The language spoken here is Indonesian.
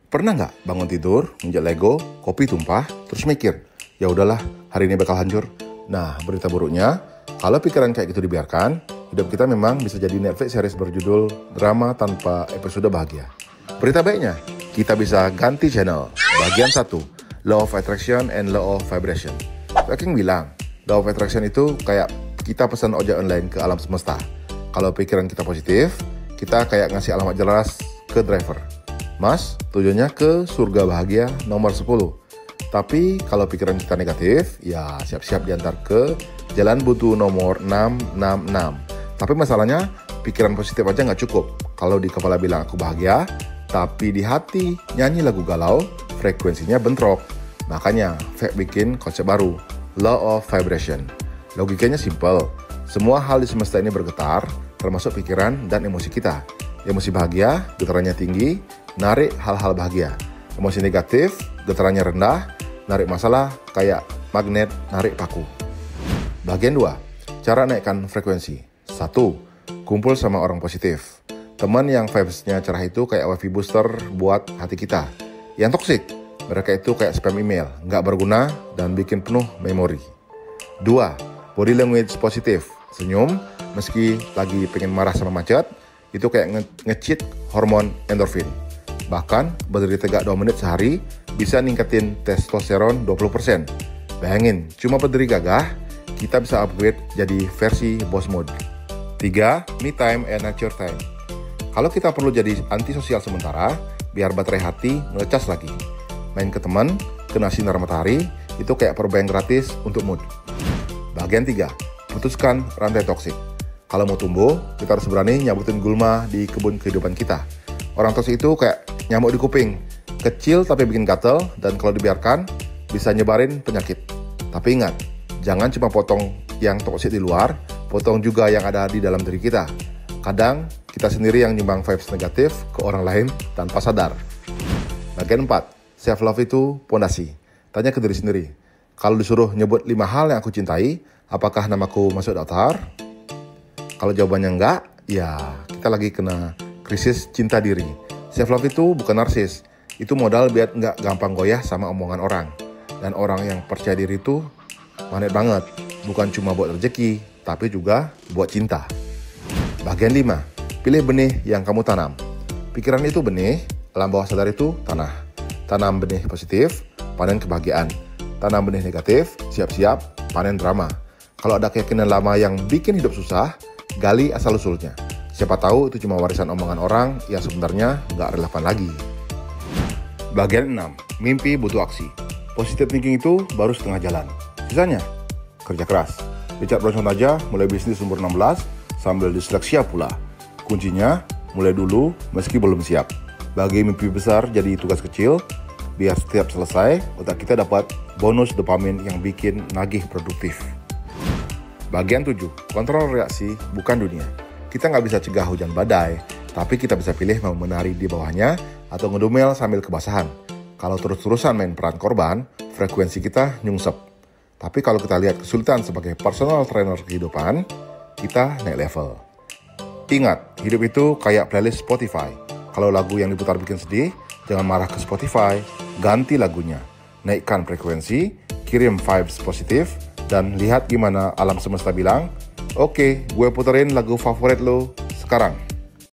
Pernah nggak bangun tidur, nginjak Lego, kopi tumpah, terus mikir, ya udahlah, hari ini bakal hancur. Nah, berita buruknya, kalau pikiran kayak gitu dibiarkan, hidup kita memang bisa jadi Netflix series berjudul Drama Tanpa Episode Bahagia. Berita baiknya, kita bisa ganti channel. Bagian 1, Law of Attraction and Law of Vibration. Viking bilang, Law of Attraction itu kayak kita pesan ojek online ke alam semesta. Kalau pikiran kita positif, kita kayak ngasih alamat jelas ke driver. Mas, tujuannya ke surga bahagia nomor 10. Tapi kalau pikiran kita negatif, ya siap-siap diantar ke jalan buntu nomor 666. Tapi masalahnya, pikiran positif aja nggak cukup. Kalau di kepala bilang aku bahagia, tapi di hati nyanyi lagu galau, frekuensinya bentrok. Makanya, Fek bikin konsep baru, Law of Vibration. Logikanya simple, semua hal di semesta ini bergetar, termasuk pikiran dan emosi kita. Emosi bahagia, getarannya tinggi, narik hal-hal bahagia. Emosi negatif, getarannya rendah, narik masalah kayak magnet narik paku. Bagian 2, cara naikkan frekuensi. 1, kumpul sama orang positif. Teman yang vibes-nya cerah itu kayak wifi booster buat hati kita. Yang toksik, mereka itu kayak spam email, nggak berguna dan bikin penuh memori. 2, body language positif. Senyum, meski lagi pengen marah sama macet, itu kayak nge-cheat hormon endorfin. Bahkan, berdiri tegak 2 menit sehari bisa ningkatin testosteron 20%. Bayangin, cuma berdiri gagah, kita bisa upgrade jadi versi boss mode. 3, me time and nature time. Kalau kita perlu jadi antisosial sementara, biar baterai hati ngecas lagi. Main ke teman, kena sinar matahari, itu kayak perbayang gratis untuk mood. Bagian 3, putuskan rantai toksik. Kalau mau tumbuh, kita harus berani nyabutin gulma di kebun kehidupan kita. Orang toksik itu kayak nyamuk di kuping, kecil tapi bikin gatel, dan kalau dibiarkan, bisa nyebarin penyakit. Tapi ingat, jangan cuma potong yang toksik di luar, potong juga yang ada di dalam diri kita. Kadang, kita sendiri yang nyumbang vibes negatif ke orang lain tanpa sadar. Bagian 4, self-love itu pondasi. Tanya ke diri sendiri, kalau disuruh nyebut 5 hal yang aku cintai, apakah namaku masuk daftar? Kalau jawabannya enggak, ya kita lagi kena krisis cinta diri. Self-love itu bukan narsis, itu modal biar nggak gampang goyah sama omongan orang. Dan orang yang percaya diri itu magnet banget, bukan cuma buat rezeki, tapi juga buat cinta. Bagian 5, pilih benih yang kamu tanam. Pikiran itu benih, alam bawah sadar itu tanah. Tanam benih positif, panen kebahagiaan. Tanam benih negatif, siap-siap panen drama. Kalau ada keyakinan lama yang bikin hidup susah, gali asal-usulnya. Siapa tahu itu cuma warisan omongan orang yang sebenarnya nggak relevan lagi. Bagian 6, mimpi butuh aksi. Positive thinking itu baru setengah jalan. Sisanya, kerja keras. Richard Branson aja mulai bisnis umur 16 sambil disleksia pula. Kuncinya, mulai dulu meski belum siap. Bagi mimpi besar jadi tugas kecil, biar setiap selesai, otak kita dapat bonus dopamin yang bikin nagih produktif. Bagian 7, kontrol reaksi bukan dunia. Kita nggak bisa cegah hujan badai, tapi kita bisa pilih mau menari di bawahnya atau ngedumel sambil kebasahan. Kalau terus-terusan main peran korban, frekuensi kita nyungsep. Tapi kalau kita lihat kesulitan sebagai personal trainer kehidupan, kita naik level. Ingat, hidup itu kayak playlist Spotify. Kalau lagu yang diputar bikin sedih, jangan marah ke Spotify, ganti lagunya. Naikkan frekuensi, kirim vibes positif, dan lihat gimana alam semesta bilang, oke, gue puterin lagu favorit lo sekarang.